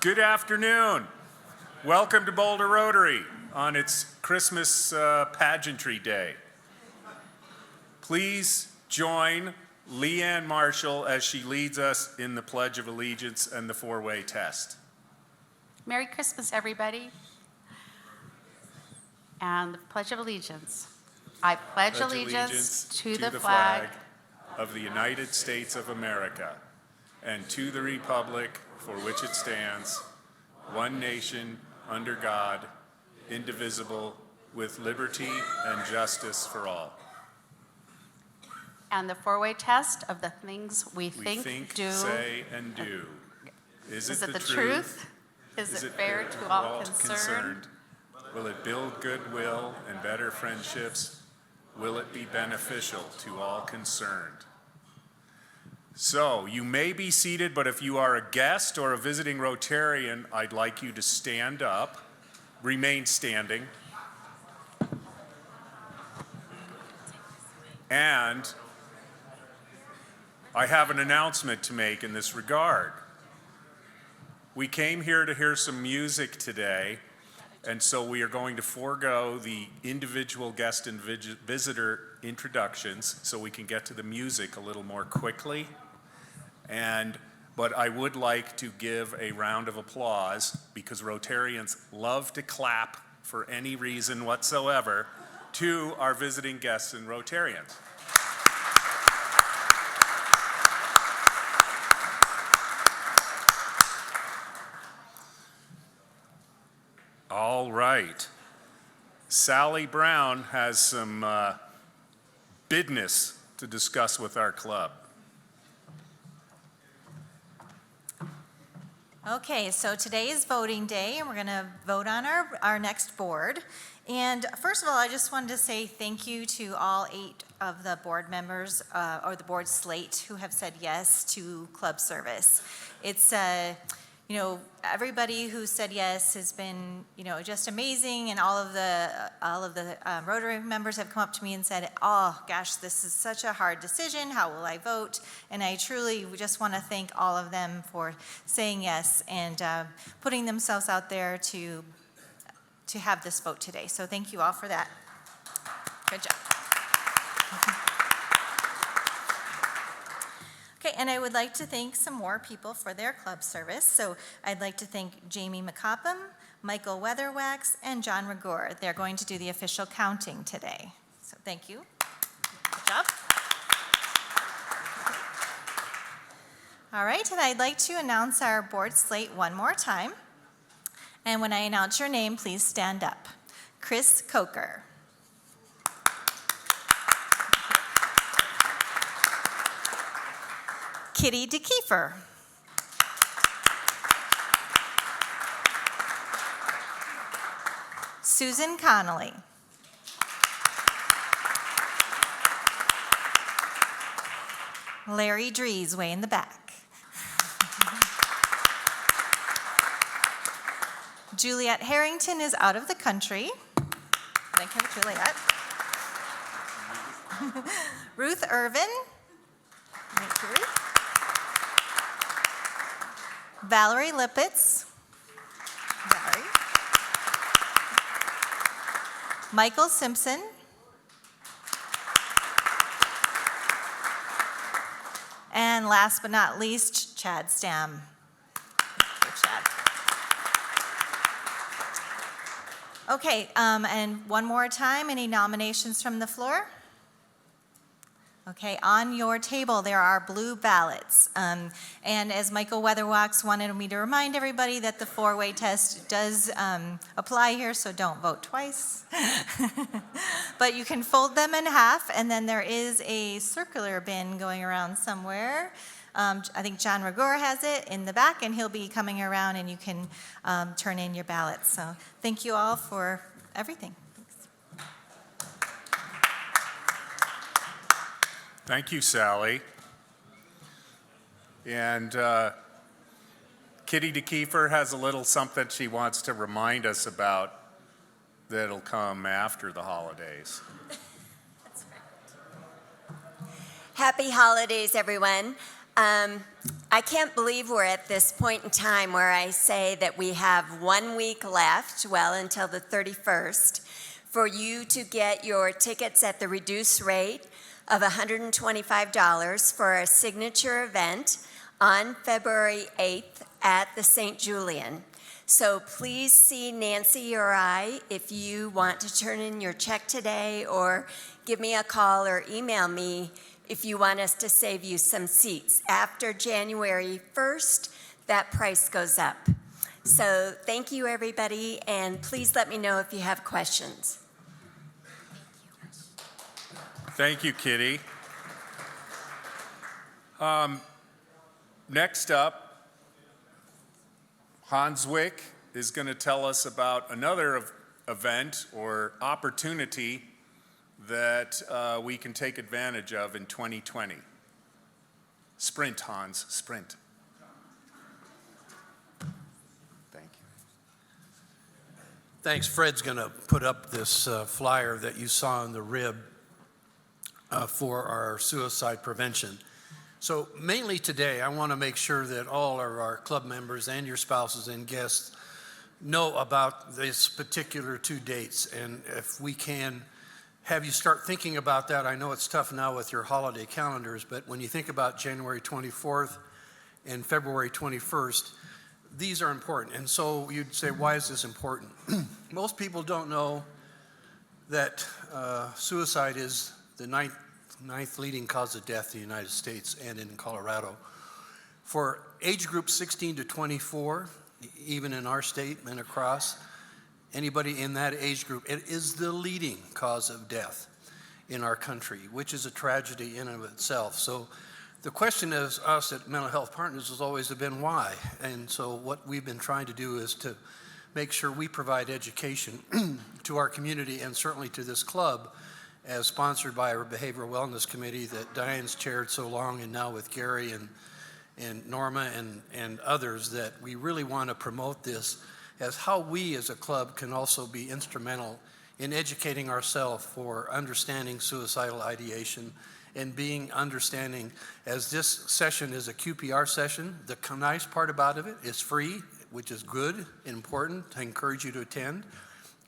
Good afternoon. Welcome to Boulder Rotary on its Christmas pageantry day. Please join Leanne Marshall as she leads us in the Pledge of Allegiance and the four-way test. Merry Christmas, everybody. And the Pledge of Allegiance. I pledge allegiance to the flag of the United States of America and to the republic for which it stands, one nation, under God, indivisible, with liberty and justice for all. And the four-way test of the things we think, do. Say, and do. Is it the truth? Is it fair to all concerned? Will it build goodwill and better friendships? Will it be beneficial to all concerned? So, you may be seated, but if you are a guest or a visiting Rotarian, I'd like you to stand up, remain standing, and I have an announcement to make in this regard. We came here to hear some music today, and so we are going to forego the individual guest and visitor introductions so we can get to the music a little more quickly. But I would like to give a round of applause, because Rotarians love to clap for any reason whatsoever, to our visiting guests and Rotarians. All right. Sally Brown has some business to discuss with our club. Okay, so today is voting day, and we're going to vote on our next board. And first of all, I just wanted to say thank you to all 8 of the board members, or the board slate, who have said yes to club service. It's everybody who said yes has been, just amazing, and all of the Rotary members have come up to me and said, "Oh gosh, this is such a hard decision. How will I vote?" And I truly just want to thank all of them for saying yes and putting themselves out there to have this vote today. So thank you all for that. Good job. Okay, and I would like to thank some more people for their club service. So I'd like to thank Jamie McCopham, Michael Weatherwax, and John Rigor. They're going to do the official counting today. So thank you. Good job. All right, and I'd like to announce our board slate one more time. And when I announce your name, please stand up. Chris Coker. Kitty DeKeefer. Susan Connolly. Larry Dries, way in the back. Juliet Harrington is out of the country. Thank you, Juliet. Ruth Irvin. Thank you, Ruth. Valerie Lippitz. Valerie. Michael Simpson. And last but not least, Chad Stam. Chad. Okay, and one more time, any nominations from the floor? Okay, on your table there are blue ballots. And as Michael Weatherwax wanted me to remind everybody that the four-way test does apply here, so don't vote twice. But you can fold them in half, and then there is a circular bin going around somewhere. I think John Rigor has it in the back, and he'll be coming around, and you can turn in your ballots. So thank you all for everything. Thank you, Sally. And Kitty DeKeefer has a little something she wants to remind us about that'll come after the holidays. Happy holidays, everyone. I can't believe we're at this point in time where I say that we have 1 week left, well, until the 31st, for you to get your tickets at the reduced rate of $125 for a signature event on February 8th at the St. Julian. So please see Nancy or I if you want to turn in your check today, or give me a call or email me if you want us to save you some seats. After January 1st, that price goes up. So thank you, everybody, and please let me know if you have questions. Thank you, Kitty. Next up, Hans Wick is going to tell us about another event or opportunity that we can take advantage of in 2020. Sprint, Hans, sprint. Thank you. Thanks. Fred's going to put up this flyer that you saw in the rib for our suicide prevention. So mainly today, I want to make sure that all of our club members and your spouses and guests know about this particular 2 dates. And if we can have you start thinking about that. I know it's tough now with your holiday calendars, but when you think about January 24th and February 21st, these are important. And so you'd say, why is this important? Most people don't know that suicide is the ninth leading cause of death in the United States and in Colorado. For age group 16 to 24, even in our state and across, anybody in that age group, it is the leading cause of death in our country, which is a tragedy in and of itself. So the question is, us at Mental Health Partners has always been why. And so what we've been trying to do is to make sure we provide education to our community and certainly to this club, as sponsored by our Behavioral Wellness Committee that Diane's chaired so long, and now with Gary and Norma and others, that we really want to promote this as how we as a club can also be instrumental in educating ourselves for understanding suicidal ideation and being understanding, as this session is a QPR session. The nice part about it is free, which is good and important. I encourage you to attend.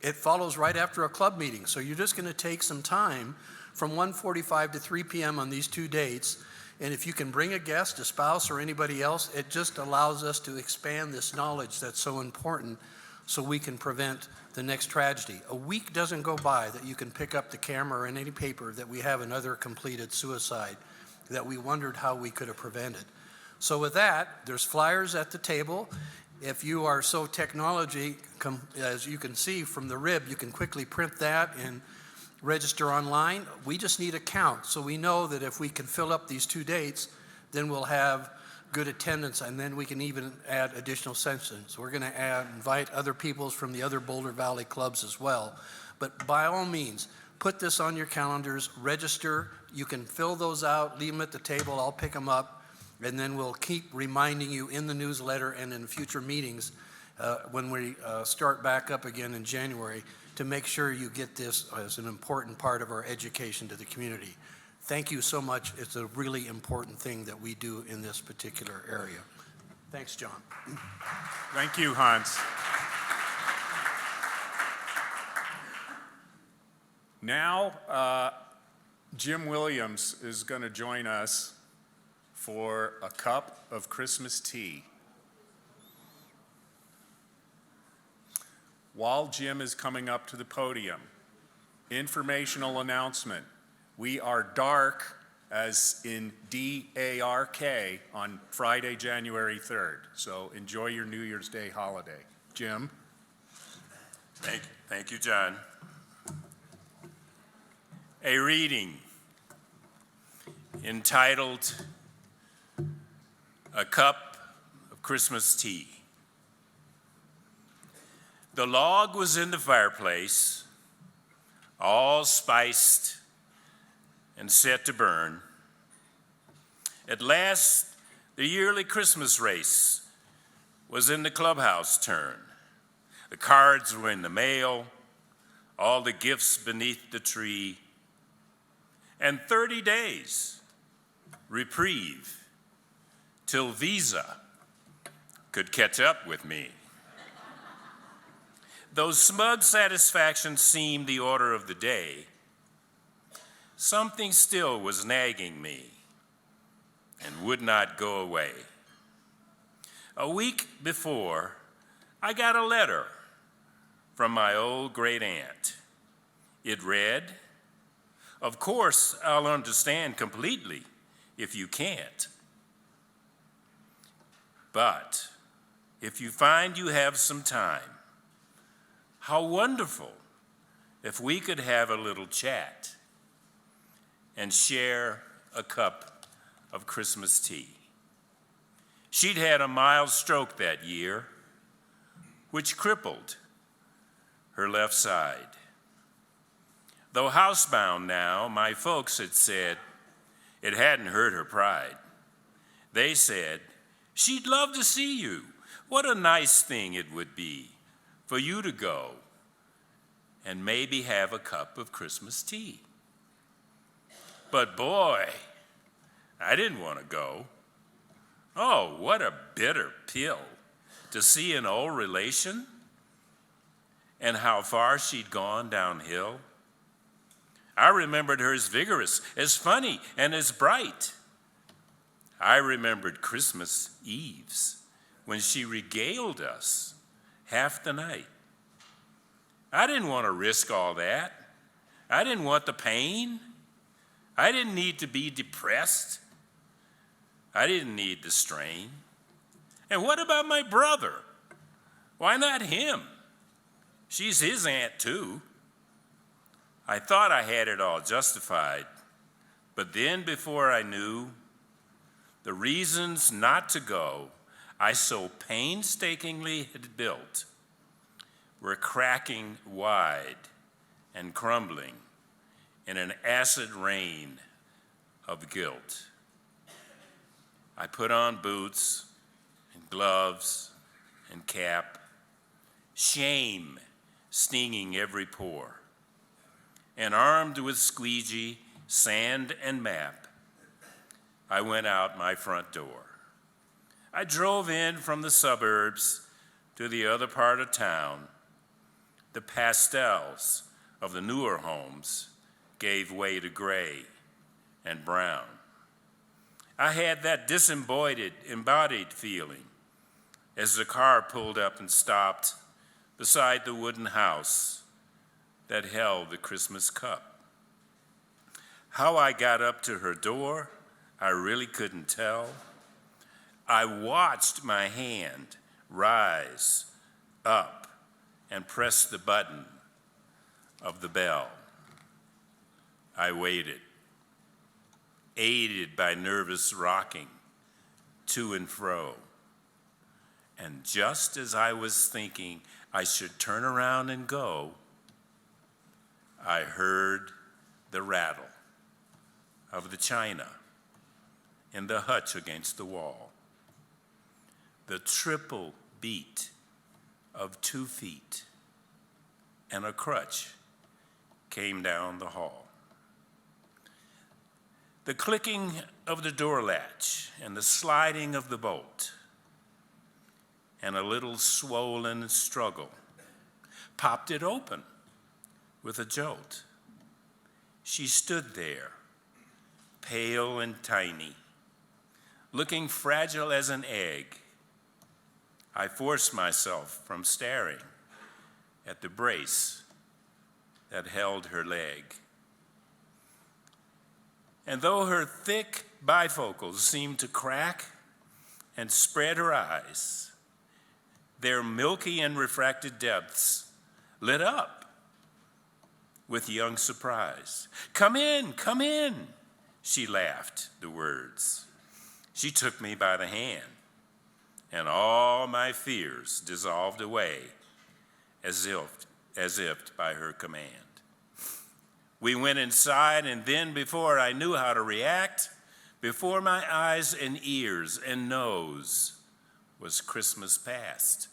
It follows right after a club meeting, so you're just going to take some time from 1:45 to 3 p.m. on these 2 dates. And if you can bring a guest, a spouse, or anybody else, it just allows us to expand this knowledge that's so important so we can prevent the next tragedy. A week doesn't go by that you can pick up the camera or in any paper that we have another completed suicide that we wondered how we could have prevented. So with that, there's flyers at the table. If you are so technology, as you can see from the rib, you can quickly print that and register online. We just need a count, so we know that if we can fill up these 2 dates, then we'll have good attendance, and then we can even add additional sessions. We're going to invite other people from the other Boulder Valley clubs as well. But by all means, put this on your calendars, register. You can fill those out, leave them at the table, I'll pick them up, and then we'll keep reminding you in the newsletter and in future meetings when we start back up again in January, to make sure you get this as an important part of our education to the community. Thank you so much. It's a really important thing that we do in this particular area. Thanks, John. Thank you, Hans. Now, Jim Williams is going to join us for a cup of Christmas tea. While Jim is coming up to the podium, informational announcement. We are dark, as in D-A-R-K, on Friday, January 3rd. So enjoy your New Year's Day holiday. Jim? Thank you, John. A reading entitled A Cup of Christmas Tea. The log was in the fireplace, all spiced and set to burn. At last, the yearly Christmas race was in the clubhouse turn. The cards were in the mail, all the gifts beneath the tree, and 30 days reprieve till Visa could catch up with me. Though smug satisfaction seemed the order of the day, something still was nagging me and would not go away. A week before, I got a letter from my old great aunt. It read, "Of course, I'll understand completely if you can't. But if you find you have some time, how wonderful if we could have a little chat and share a cup of Christmas tea." She'd had a mild stroke that year, which crippled her left side. Though housebound now, my folks had said it hadn't hurt her pride. They said, "She'd love to see you. What a nice thing it would be for you to go and maybe have a cup of Christmas tea." But boy, I didn't want to go. Oh, what a bitter pill to see an old relation and how far she'd gone downhill. I remembered her as vigorous, as funny, and as bright. I remembered Christmas Eves when she regaled us half the night. I didn't want to risk all that. I didn't want the pain. I didn't need to be depressed. I didn't need the strain. And what about my brother? Why not him? She's his aunt too. I thought I had it all justified, but then before I knew, the reasons not to go I so painstakingly had built were cracking wide and crumbling in an acid rain of guilt. I put on boots and gloves and cap, shame stinging every pore, and armed with squeegee, sand, and map, I went out my front door. I drove in from the suburbs to the other part of town. The pastels of the newer homes gave way to gray and brown. I had that disembodied, embodied feeling as the car pulled up and stopped beside the wooden house that held the Christmas cup. How I got up to her door, I really couldn't tell. I watched my hand rise up and press the button of the bell. I waited, aided by nervous rocking to and fro. And just as I was thinking I should turn around and go, I heard the rattle of the china in the hutch against the wall, the triple beat of 2 feet, and a crutch came down the hall. The clicking of the door latch and the sliding of the bolt, and a little swollen struggle popped it open with a jolt. She stood there, pale and tiny, looking fragile as an egg. I forced myself from staring at the brace that held her leg. And though her thick bifocals seemed to crack and spread her eyes, their milky and refracted depths lit up with young surprise. "Come in," she laughed the words. She took me by the hand, and all my fears dissolved away as if by her command. We went inside, and then before I knew how to react, before my eyes and ears and nose was Christmas past,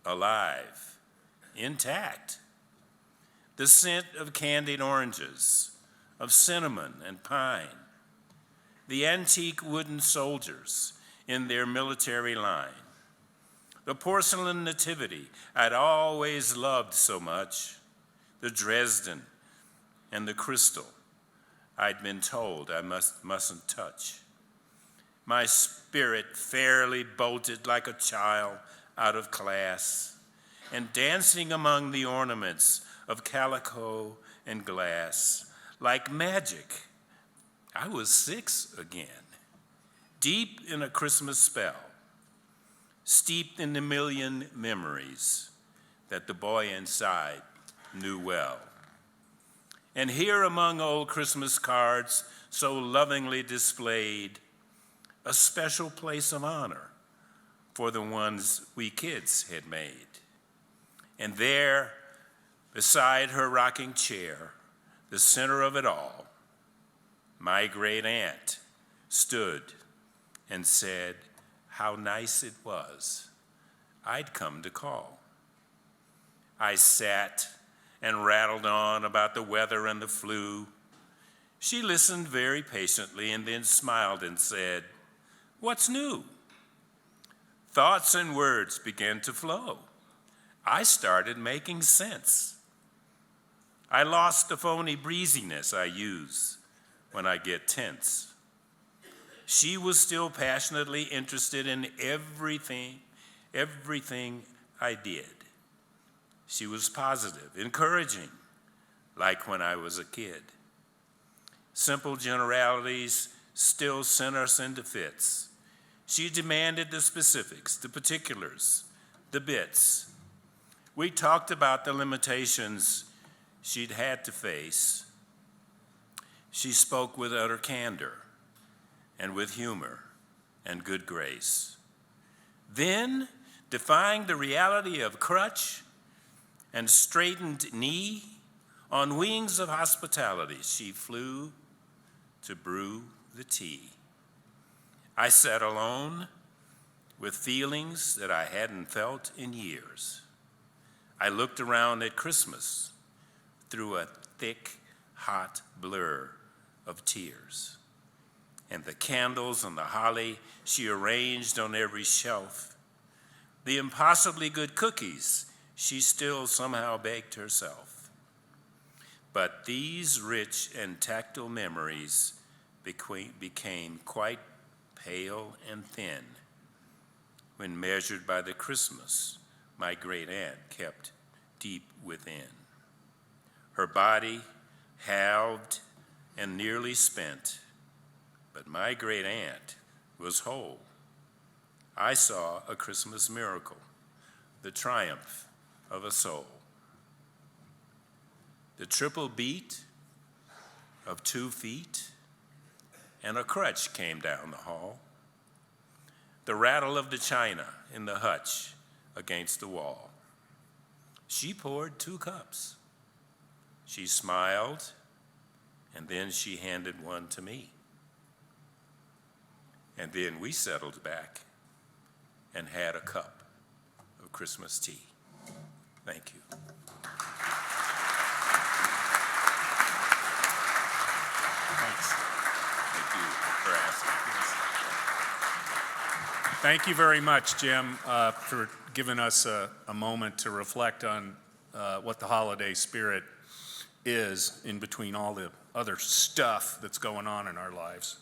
alive, intact. The scent of candied oranges, of cinnamon and pine, the antique wooden soldiers in their military line. The porcelain nativity I'd always loved so much, the Dresden and the crystal I'd been told I mustn't touch. My spirit fairly bolted like a child out of class, and dancing among the ornaments of calico and glass. Like magic, I was 6 again, deep in a Christmas spell, steeped in the million memories that the boy inside knew well. And here among old Christmas cards so lovingly displayed, a special place of honor for the ones we kids had made. And there, beside her rocking chair, the center of it all, my great aunt stood and said how nice it was I'd come to call. I sat and rattled on about the weather and the flu. She listened very patiently and then smiled and said, "What's new?" Thoughts and words began to flow. I started making sense. I lost the phony breeziness I use when I get tense. She was still passionately interested in everything I did. She was positive, encouraging, like when I was a kid. Simple generalities still sent us into fits. She demanded the specifics, the particulars, the bits. We talked about the limitations she'd had to face. She spoke with utter candor and with humor and good grace. Then, defying the reality of crutch and straightened knee, on wings of hospitality, she flew to brew the tea. I sat alone with feelings that I hadn't felt in years. I looked around at Christmas through a thick, hot blur of tears. And the candles and the holly she arranged on every shelf, the impossibly good cookies she still somehow baked herself. But these rich and tactile memories became quite pale and thin when measured by the Christmas my great aunt kept deep within. Her body halved and nearly spent, but my great aunt was whole. I saw a Christmas miracle, the triumph of a soul. The triple beat of 2 feet and a crutch came down the hall. The rattle of the china in the hutch against the wall. She poured 2 cups. She smiled, and then she handed one to me. And then we settled back and had a cup of Christmas tea. Thank you. Thanks. Thank you for asking. Thank you very much, Jim, for giving us a moment to reflect on what the holiday spirit is in between all the other stuff that's going on in our lives.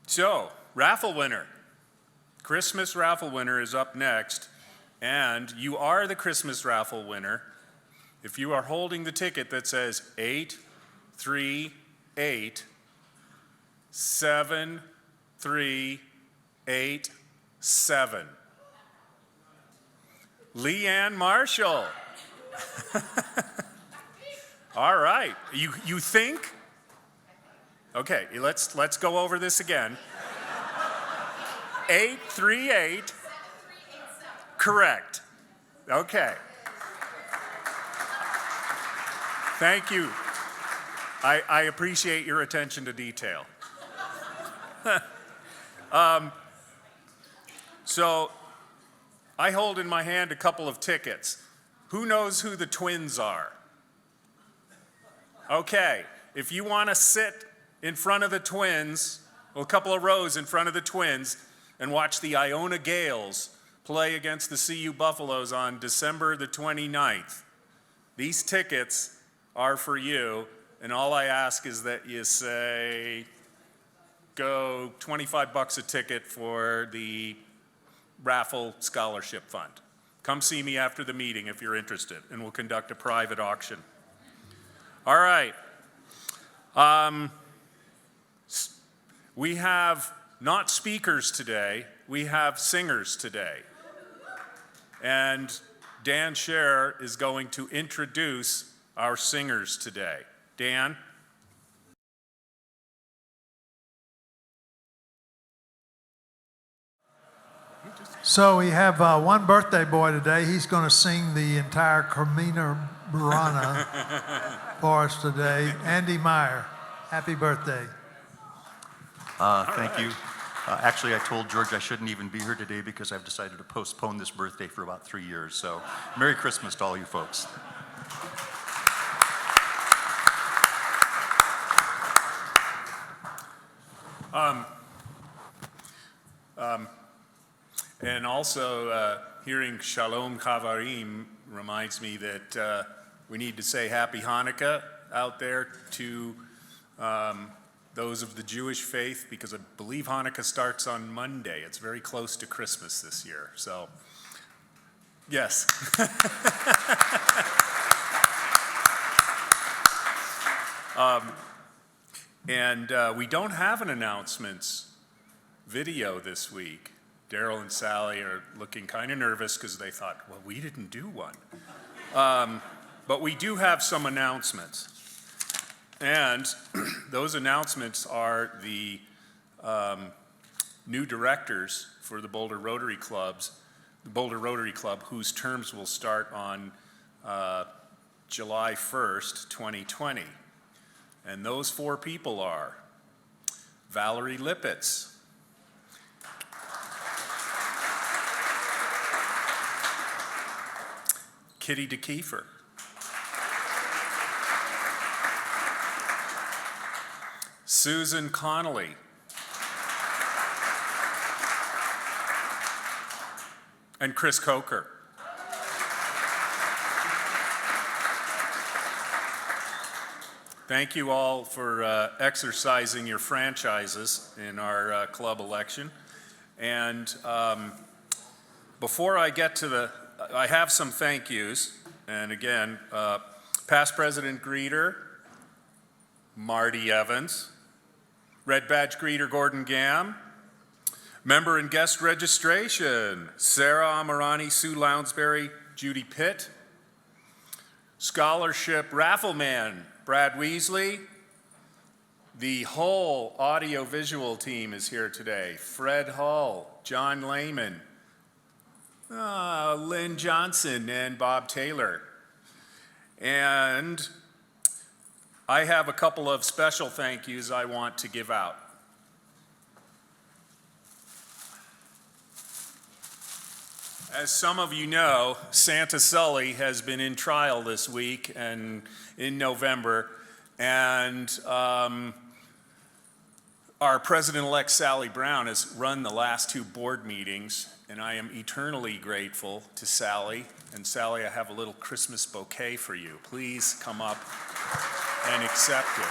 So, raffle winner. Christmas raffle winner is up next, and you are the Christmas raffle winner if you are holding the ticket that says 8387387. Leanne Marshall. All right. You think? Okay, let's go over this again. 838. Correct. Okay. Thank you. I appreciate your attention to detail. So, I hold in my hand a couple of tickets. Who knows who the twins are? Okay, if you want to sit in front of the twins, a couple of rows in front of the Twins and watch the Iona Gales play against the CU Buffaloes on December the 29th. These tickets are for you, and all I ask is that you say, go $25 a ticket for the raffle scholarship fund. Come see me after the meeting if you're interested, and we'll conduct a private auction. All right. We have not speakers today, we have singers today. And Dan Scher is going to introduce our singers today. Dan? So we have one birthday boy today. He's going to sing the entire Carmina Burana for us today. Andy Meyer, happy birthday. Thank you. Actually, I told George I shouldn't even be here today because I've decided to postpone this birthday for about 3 years. So Merry Christmas to all you folks. And also, hearing Shalom Chavarim reminds me that we need to say Happy Hanukkah out there to those of the Jewish faith, because I believe Hanukkah starts on Monday. It's very close to Christmas this year. So, yes. We don't have an announcements video this week. Daryl and Sally are looking kind of nervous because they thought, well, we didn't do one. But we do have some announcements. And those announcements are the new directors for the Boulder Rotary Club, whose terms will start on July 1st, 2020. And those four people are Valerie Lippitz, Kitty DeKeefer, Susan Connolly, and Chris Coker. Thank you all for exercising your franchises in our club election. And before I get to I have some thank yous. And again, past President Greeter, Marty Evans, Red Badge Greeter Gordon Gam, member and guest registration, Sarah Amarani, Sue Lounsbury, Judy Pitt, scholarship raffleman, Brad Weasley. The whole audio-visual team is here today. Fred Hull, John Lehman, Lynn Johnson, and Bob Taylor. And I have a couple of special thank yous I want to give out. As some of you know, Santa Sully has been in trial this week and in November, and our President-elect Sally Brown has run the last two board meetings, and I am eternally grateful to Sally. And Sally, I have a little Christmas bouquet for you. Please come up and accept it.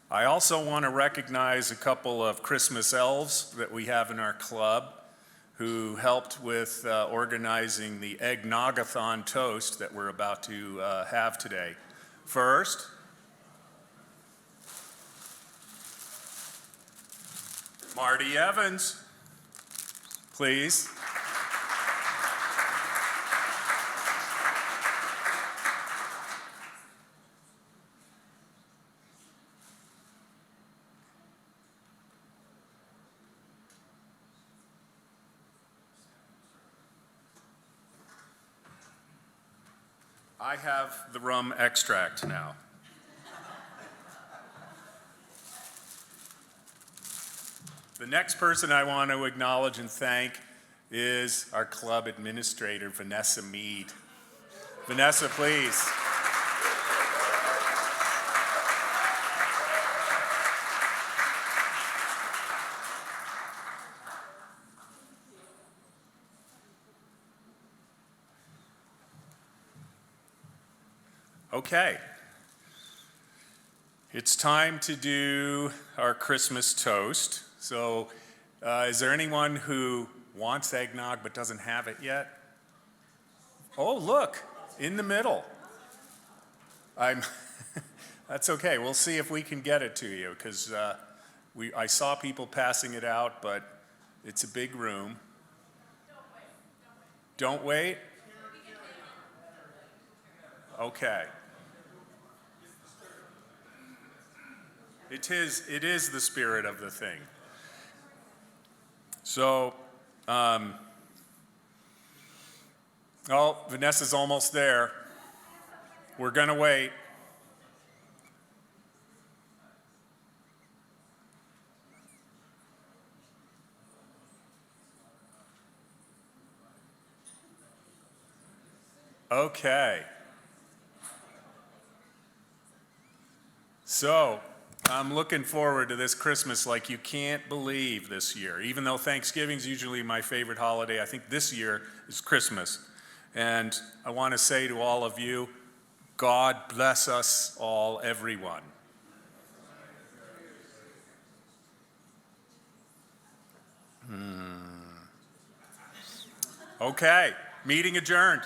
I also want to recognize a couple of Christmas elves that we have in our club who helped with organizing the Eggnoggathon toast that we're about to have today. First, Marty Evans, please. I have the rum extract now. The next person I want to acknowledge and thank is our club administrator, Vanessa Mead. Vanessa, please. Okay. It's time to do our Christmas toast. So, is there anyone who wants eggnog but doesn't have it yet? Oh, look, in the middle. That's okay. We'll see if we can get it to you because I saw people passing it out, but it's a big room. Don't wait. Okay. It is the spirit of the thing. So, oh, Vanessa's almost there. We're gonna wait. Okay. So, I'm looking forward to this Christmas like you can't believe this year. Even though Thanksgiving's usually my favorite holiday, I think this year is Christmas. And I want to say to all of you, God bless us all, everyone. Okay, meeting adjourned.